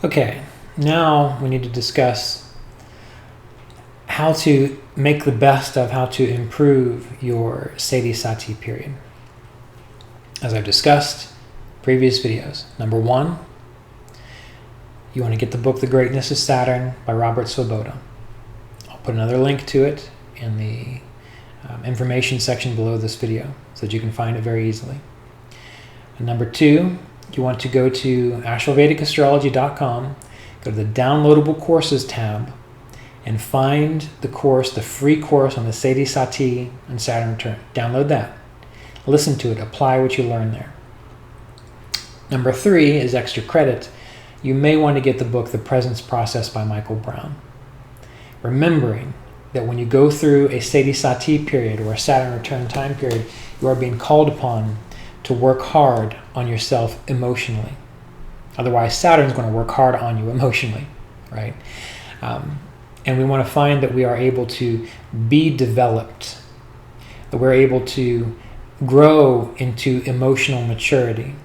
Okay, now we need to discuss how to make the best of how to improve your Sade Sati period. As I've discussed in previous videos, number one, you want to get the book The Greatness of Saturn by Robert Swoboda. I'll put another link to it in the information section below this video so that you can find it very easily. And number two, you want to go to AshevilleVedicAstrology.com, go to the downloadable courses tab, and find the course, the free course on the Sade Sati and Saturn return. Download that. Listen to it. Apply what you learn there. Number three is extra credit. You may want to get the book The Presence Process by Michael Brown. Remembering that when you go through a Sade Sati period or a Saturn return time period, you are being called upon to work hard on yourself emotionally. Otherwise, Saturn's going to work hard on you emotionally, right? And we want to find that we are able to be developed, that we're able to grow into emotional maturity.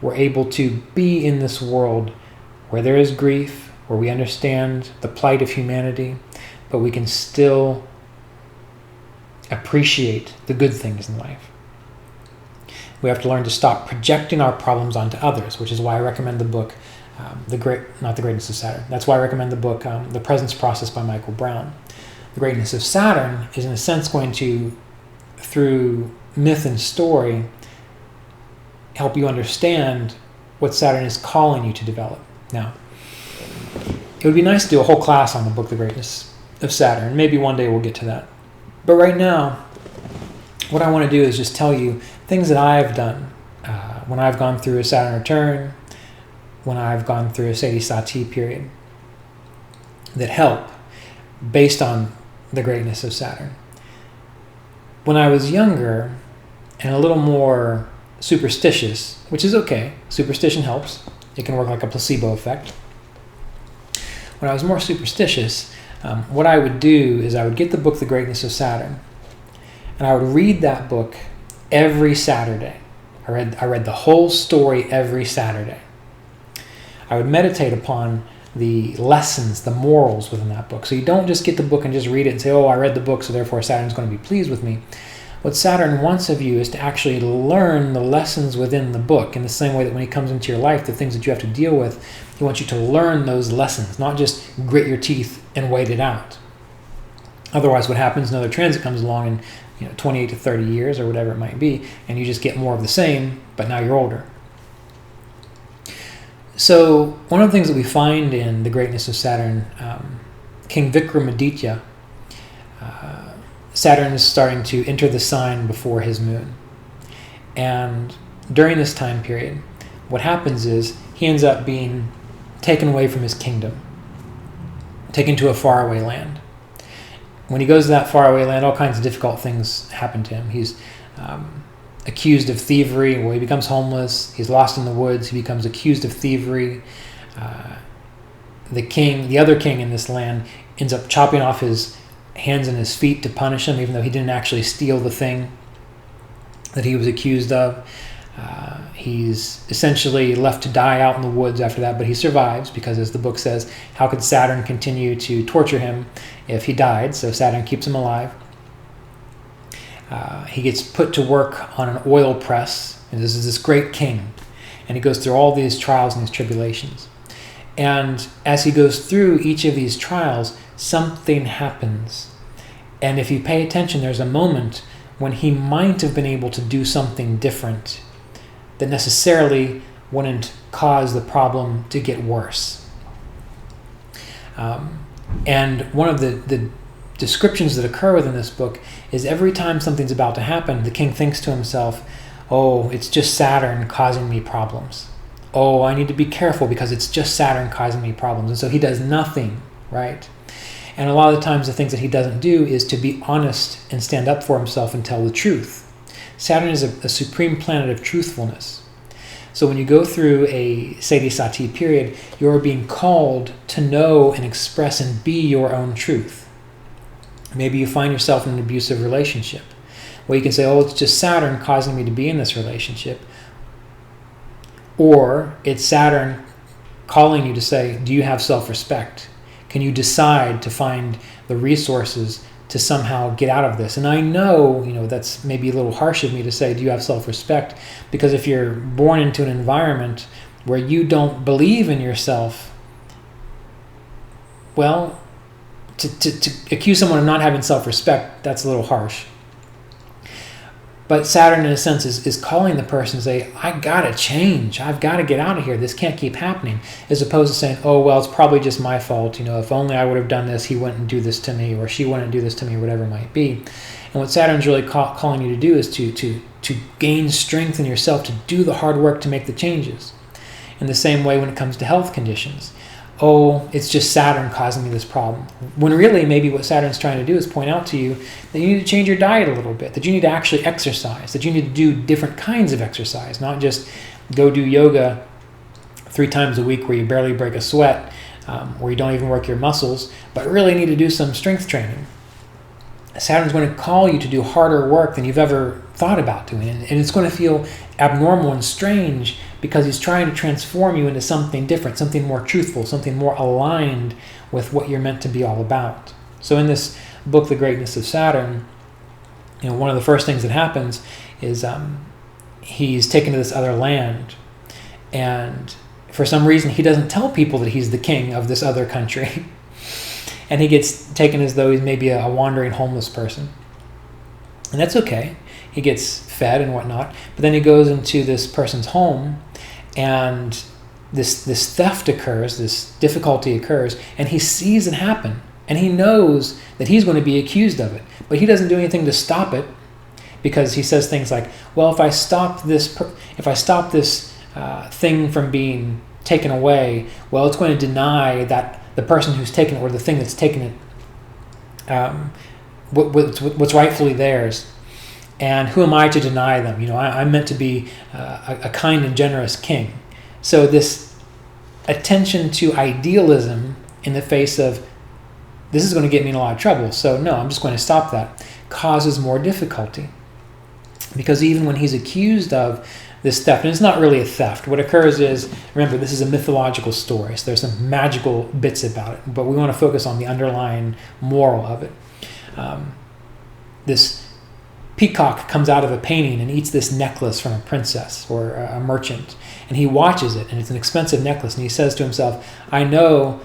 We're able to be in this world where there is grief, where we understand the plight of humanity, but we can still appreciate the good things in life. We have to learn to stop projecting our problems onto others, which is why I recommend the book, The Greatness of Saturn. That's why I recommend the book, The Presence Process by Michael Brown. The Greatness of Saturn is in a sense going to, through myth and story, help you understand what Saturn is calling you to develop. Now, it would be nice to do a whole class on the book, The Greatness of Saturn. Maybe one day we'll get to that. But right now, what I want to do is just tell you things that I've done when I've gone through a Saturn return, when I've gone through a Sade Sati period, that help based on the greatness of Saturn. When I was younger and a little more superstitious, which is okay, superstition helps. It can work like a placebo effect. When I was more superstitious, what I would do is I would get the book The Greatness of Saturn, and I would read that book every Saturday. I read the whole story every Saturday. I would meditate upon the lessons, the morals within that book. So you don't just get the book and just read it and say, oh, I read the book, so therefore Saturn's going to be pleased with me. What Saturn wants of you is to actually learn the lessons within the book in the same way that when he comes into your life, the things that you have to deal with, he wants you to learn those lessons, not just grit your teeth and wait it out. Otherwise, what happens, another transit comes along in 28 to 30 years or whatever it might be, and you just get more of the same, but now you're older. So one of the things that we find in The Greatness of Saturn, King Vikramaditya, Saturn is starting to enter the sign before his moon. And during this time period, what happens is he ends up being taken away from his kingdom, taken to a faraway land. When he goes to that faraway land, all kinds of difficult things happen to him. He's accused of thievery. Well, he becomes homeless. He's lost in the woods. He becomes accused of thievery. The other king in this land, ends up chopping off his hands and his feet to punish him, even though he didn't actually steal the thing that he was accused of. He's essentially left to die out in the woods after that, but he survives because, as the book says, how could Saturn continue to torture him if he died? So Saturn keeps him alive. He gets put to work on an oil press, and this is this great king, and he goes through all these trials and these tribulations. And as he goes through each of these trials, something happens. And if you pay attention, there's a moment when he might have been able to do something different that necessarily wouldn't cause the problem to get worse. And one of the descriptions that occur within this book is every time something's about to happen, the king thinks to himself, oh, it's just Saturn causing me problems. Oh, I need to be careful because it's just Saturn causing me problems. And so he does nothing, right? And a lot of the times the things that he doesn't do is to be honest and stand up for himself and tell the truth. Saturn is a supreme planet of truthfulness. So when you go through a Sade Sati period, you're being called to know and express and be your own truth. Maybe you find yourself in an abusive relationship. Well, you can say, oh, it's just Saturn causing me to be in this relationship. Or it's Saturn calling you to say, do you have self-respect? Can you decide to find the resources to somehow get out of this? And I know, that's maybe a little harsh of me to say, do you have self-respect? Because if you're born into an environment where you don't believe in yourself, well, to accuse someone of not having self-respect, that's a little harsh. But Saturn, in a sense, is calling the person to say, I gotta change. I've got to get out of here. This can't keep happening. As opposed to saying, oh, well, it's probably just my fault. If only I would have done this, he wouldn't do this to me, or she wouldn't do this to me, or whatever it might be. And what Saturn's really calling you to do is to gain strength in yourself, to do the hard work to make the changes. In the same way when it comes to health conditions. Oh, it's just Saturn causing me this problem. When really maybe what Saturn's trying to do is point out to you that you need to change your diet a little bit, that you need to actually exercise, that you need to do different kinds of exercise, not just go do yoga 3 times a week where you barely break a sweat, where you don't even work your muscles, but really need to do some strength training. Saturn's going to call you to do harder work than you've ever thought about doing, and it's going to feel abnormal and strange because he's trying to transform you into something different, something more truthful, something more aligned with what you're meant to be all about. So in this book, The Greatness of Saturn, one of the first things that happens is he's taken to this other land, and for some reason he doesn't tell people that he's the king of this other country. And he gets taken as though he's maybe a wandering homeless person. And that's okay. He gets fed and whatnot. But then he goes into this person's home, and this theft occurs, this difficulty occurs, and he sees it happen. And he knows that he's going to be accused of it. But he doesn't do anything to stop it, because he says things like, well, if I stop this thing from being taken away, well, it's going to deny that the person who's taken it, or the thing that's taken it, what's rightfully theirs. And who am I to deny them? I'm meant to be a kind and generous king. So this attention to idealism in the face of, this is going to get me in a lot of trouble, so no, I'm just going to stop that, causes more difficulty. Because even when he's accused of this theft, and it's not really a theft. What occurs is, remember, this is a mythological story, so there's some magical bits about it, but we want to focus on the underlying moral of it. This peacock comes out of a painting and eats this necklace from a princess or a merchant, and he watches it, and it's an expensive necklace, and he says to himself, I know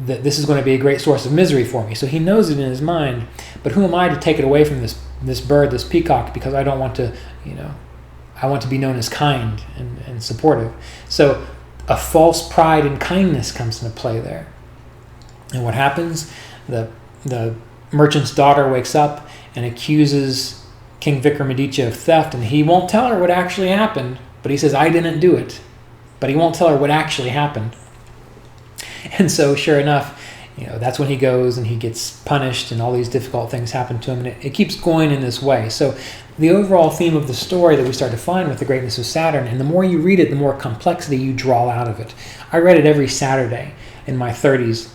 that this is going to be a great source of misery for me. So he knows it in his mind, but who am I to take it away from this bird, this peacock, because I don't want to, I want to be known as kind and supportive. So a false pride and kindness comes into play there. And what happens? The merchant's daughter wakes up and accuses King Vikramaditya of theft, and he won't tell her what actually happened, but he says, I didn't do it. But he won't tell her what actually happened. And so sure enough, that's when he goes and he gets punished, and all these difficult things happen to him, and it keeps going in this way. So the overall theme of the story that we start to find with The Greatness of Saturn, and the more you read it, the more complexity you draw out of it. I read it every Saturday in my 30s,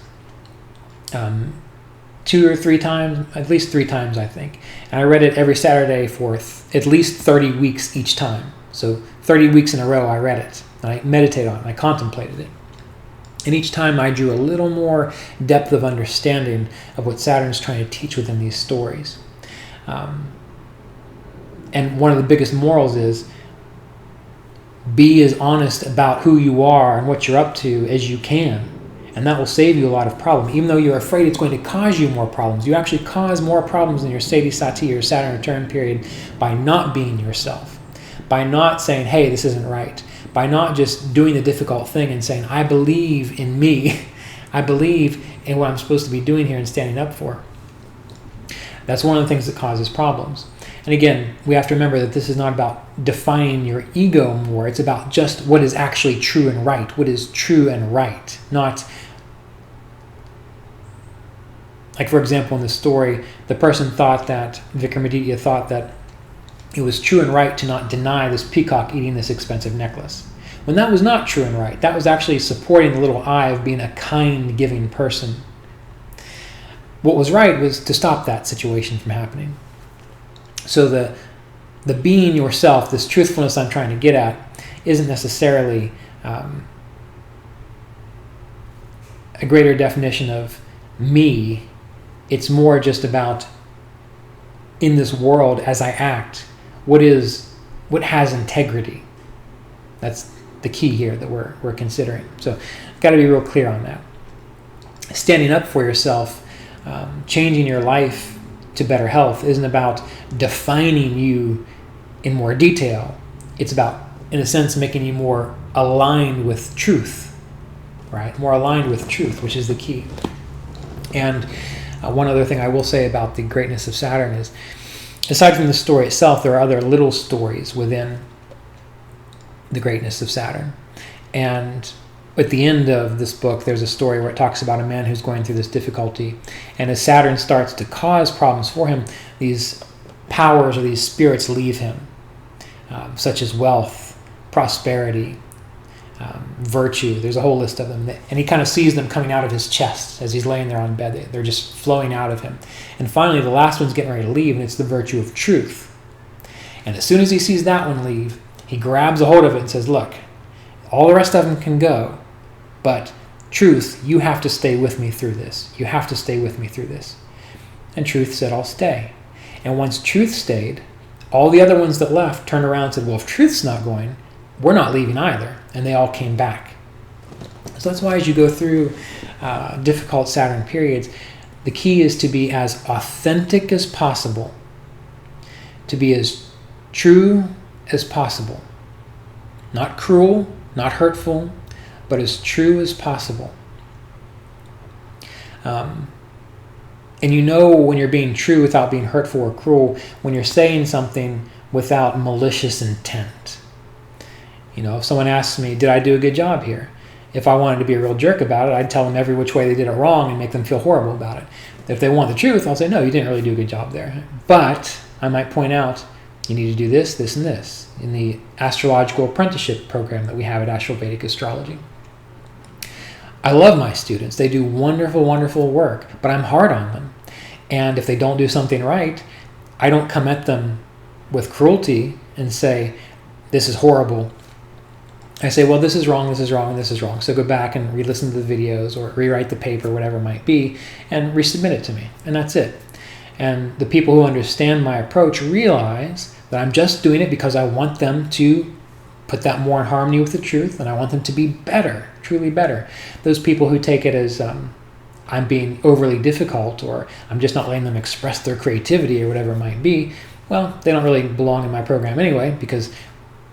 2 or 3 times, at least 3 times, I think. And I read it every Saturday for at least 30 weeks each time. So 30 weeks in a row I read it, and I meditated on it, and I contemplated it. And each time I drew a little more depth of understanding of what Saturn's trying to teach within these stories. And one of the biggest morals is, be as honest about who you are and what you're up to as you can. And that will save you a lot of problems. Even though you're afraid it's going to cause you more problems, you actually cause more problems in your Sade Sati or Saturn return period by not being yourself. By not saying, hey, this isn't right. By not just doing the difficult thing and saying, I believe in me. I believe in what I'm supposed to be doing here and standing up for. That's one of the things that causes problems. And again, we have to remember that this is not about defining your ego more. It's about just what is actually true and right. What is true and right. Not, like for example in the story, the person thought that, Vikramaditya thought that it was true and right to not deny this peacock eating this expensive necklace. When that was not true and right. That was actually supporting the little I of being a kind, giving person. What was right was to stop that situation from happening. So the being yourself, this truthfulness I'm trying to get at, isn't necessarily a greater definition of me. It's more just about, in this world as I act, what has integrity. That's the key here that we're considering. So got to be real clear on that. Standing up for yourself, changing your life to better health isn't about defining you in more detail. It's about, in a sense, making you more aligned with truth, right? More aligned with truth, which is the key. And one other thing I will say about the greatness of Saturn is, aside from the story itself, there are other little stories within the greatness of Saturn. And at the end of this book, there's a story where it talks about a man who's going through this difficulty. And as Saturn starts to cause problems for him, these powers or these spirits leave him, such as wealth, prosperity, virtue. There's a whole list of them. And he kind of sees them coming out of his chest as he's laying there on bed. They're just flowing out of him. And finally, the last one's getting ready to leave, and it's the virtue of truth. And as soon as he sees that one leave, he grabs a hold of it and says, look, all the rest of them can go, but truth, you have to stay with me through this. You have to stay with me through this. And truth said, I'll stay. And once truth stayed, all the other ones that left turned around and said, well, if truth's not going, we're not leaving either. And they all came back. So that's why as you go through difficult Saturn periods, the key is to be as authentic as possible, to be as true as possible. Not cruel, not hurtful, but as true as possible. And you know when you're being true without being hurtful or cruel, when you're saying something without malicious intent. You know, if someone asks me, did I do a good job here? If I wanted to be a real jerk about it, I'd tell them every which way they did it wrong and make them feel horrible about it. If they want the truth, I'll say, no, you didn't really do a good job there. But I might point out, you need to do this, this, and this in the astrological apprenticeship program that we have at Asheville Vedic Astrology. I love my students. They do wonderful, wonderful work, but I'm hard on them. And if they don't do something right, I don't come at them with cruelty and say, this is horrible. I say, well, this is wrong, this is wrong, and this is wrong. So go back and re-listen to the videos or rewrite the paper, whatever it might be, and resubmit it to me. And that's it. And the people who understand my approach realize that I'm just doing it because I want them to put that more in harmony with the truth, and I want them to be better, truly better. Those people who take it as I'm being overly difficult, or I'm just not letting them express their creativity or whatever it might be, well, they don't really belong in my program anyway, because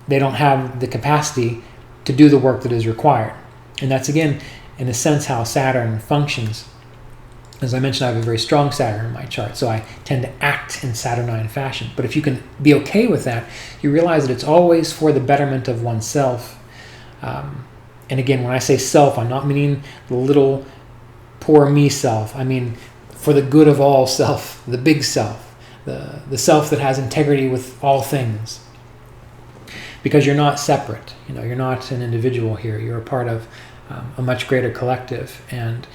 they don't have the capacity to do the work that is required. And that's, again, in a sense, how Saturn functions. As I mentioned, I have a very strong Saturn in my chart, so I tend to act in Saturnine fashion. But if you can be okay with that, you realize that it's always for the betterment of oneself. And again, when I say self, I'm not meaning the little poor me self. I mean for the good of all self, the big self, the self that has integrity with all things. Because you're not separate. You know, you're not an individual here. You're a part of a much greater collective. And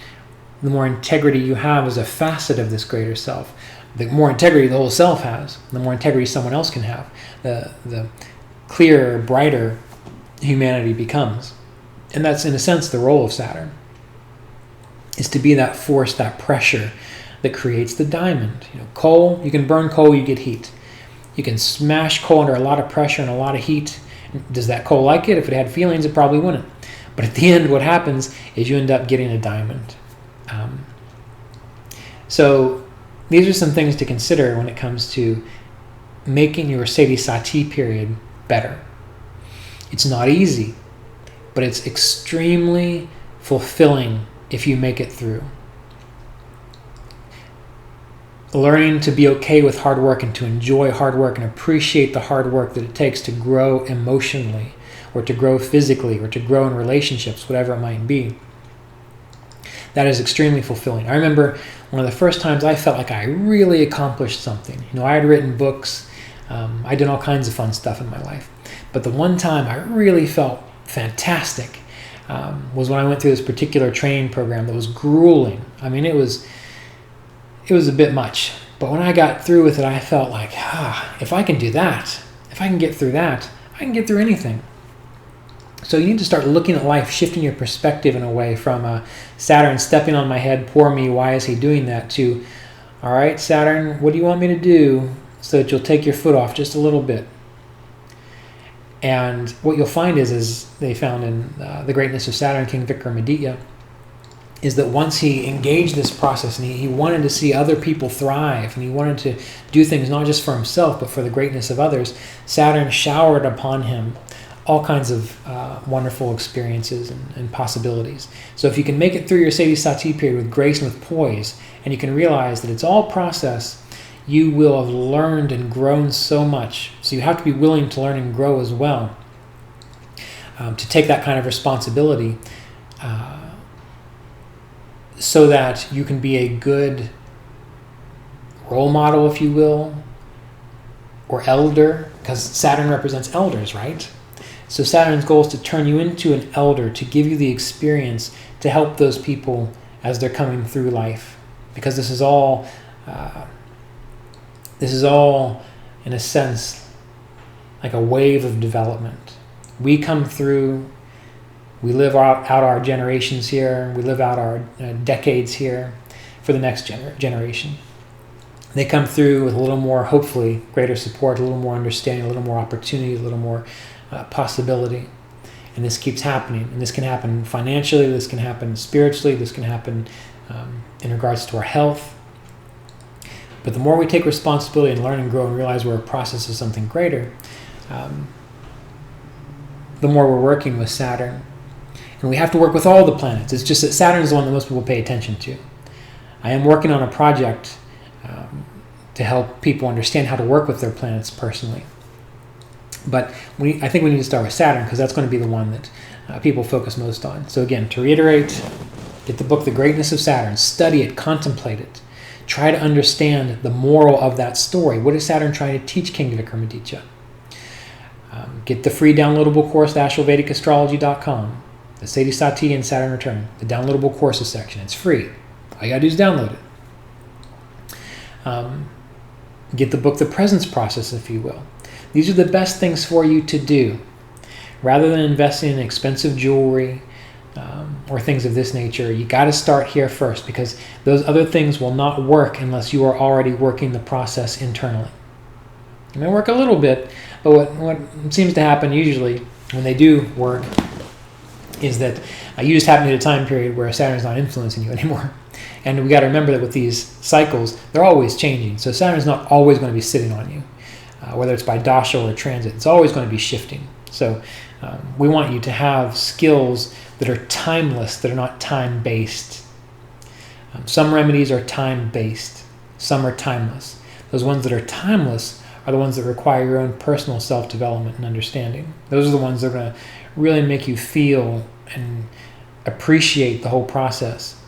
the more integrity you have as a facet of this greater self, the more integrity the whole self has, the more integrity someone else can have, the clearer, brighter humanity becomes. And that's, in a sense, the role of Saturn, is to be that force, that pressure that creates the diamond. You know, coal, you can burn coal, you get heat. You can smash coal under a lot of pressure and a lot of heat. Does that coal like it? If it had feelings, it probably wouldn't. But at the end, what happens is you end up getting a diamond. So these are some things to consider when it comes to making your Sade Sati period better. It's not easy, but it's extremely fulfilling if you make it through. Learning to be okay with hard work and to enjoy hard work and appreciate the hard work that it takes to grow emotionally or to grow physically or to grow in relationships, whatever it might be. That is extremely fulfilling. I remember one of the first times I felt like I really accomplished something. You know, I had written books. I did all kinds of fun stuff in my life. But the one time I really felt fantastic was when I went through this particular training program that was grueling. I mean, it was a bit much. But when I got through with it, I felt like, if I can do that, if I can get through that, I can get through anything. So you need to start looking at life, shifting your perspective in a way from Saturn stepping on my head, poor me, why is he doing that, to, all right, Saturn, what do you want me to do so that you'll take your foot off just a little bit? And what you'll find is they found in The Greatness of Saturn, King Vikramaditya, is that once he engaged this process and he wanted to see other people thrive, and he wanted to do things not just for himself but for the greatness of others, Saturn showered upon him all kinds of wonderful experiences and possibilities. So if you can make it through your Sade Sati period with grace and with poise, and you can realize that it's all process, you will have learned and grown so much. So you have to be willing to learn and grow as well, to take that kind of responsibility, so that you can be a good role model, if you will, or elder, because Saturn represents elders, right? So Saturn's goal is to turn you into an elder, to give you the experience to help those people as they're coming through life. Because this is all, in a sense, like a wave of development. We come through, we live out our generations here, we live out our decades here for the next generation. They come through with a little more, hopefully, greater support, a little more understanding, a little more opportunity, a little more possibility. And this keeps happening. And this can happen financially, this can happen spiritually, this can happen in regards to our health. But the more we take responsibility and learn and grow and realize we're a process of something greater, the more we're working with Saturn. And we have to work with all the planets. It's just that Saturn is the one that most people pay attention to. I am working on a project to help people understand how to work with their planets personally. But I think we need to start with Saturn, because that's going to be the one that people focus most on. So again, to reiterate, get the book, The Greatness of Saturn. Study it, contemplate it. Try to understand the moral of that story. What is Saturn trying to teach King Vikramaditya? Get the free downloadable course at AshevilleVedicAstrology.com. The Sade Sati and Saturn Return, the downloadable courses section. It's free. All you got to do is download it. Get the book, The Presence Process, if you will. These are the best things for you to do. Rather than investing in expensive jewelry or things of this nature, you got to start here first, because those other things will not work unless you are already working the process internally. It may work a little bit, but what seems to happen usually when they do work is that you just happen to hit a time period where Saturn's not influencing you anymore. And we got to remember that with these cycles, they're always changing. So Saturn's not always going to be sitting on you, whether it's by dasha or transit. It's always going to be shifting. So we want you to have skills that are timeless, that are not time-based. Some remedies are time-based. Some are timeless. Those ones that are timeless are the ones that require your own personal self-development and understanding. Those are the ones that are going to really make you feel and appreciate the whole process,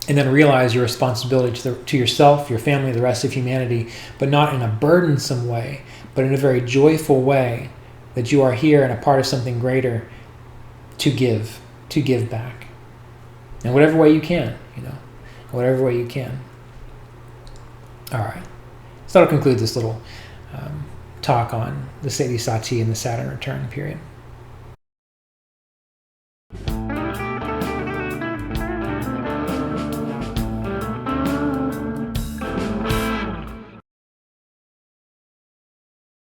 and then realize your responsibility to yourself, your family, the rest of humanity, but not in a burdensome way, but in a very joyful way, that you are here and a part of something greater to give back. In whatever way you can, whatever way you can. All right. So that'll conclude this little talk on the Sade Sati and the Saturn return period.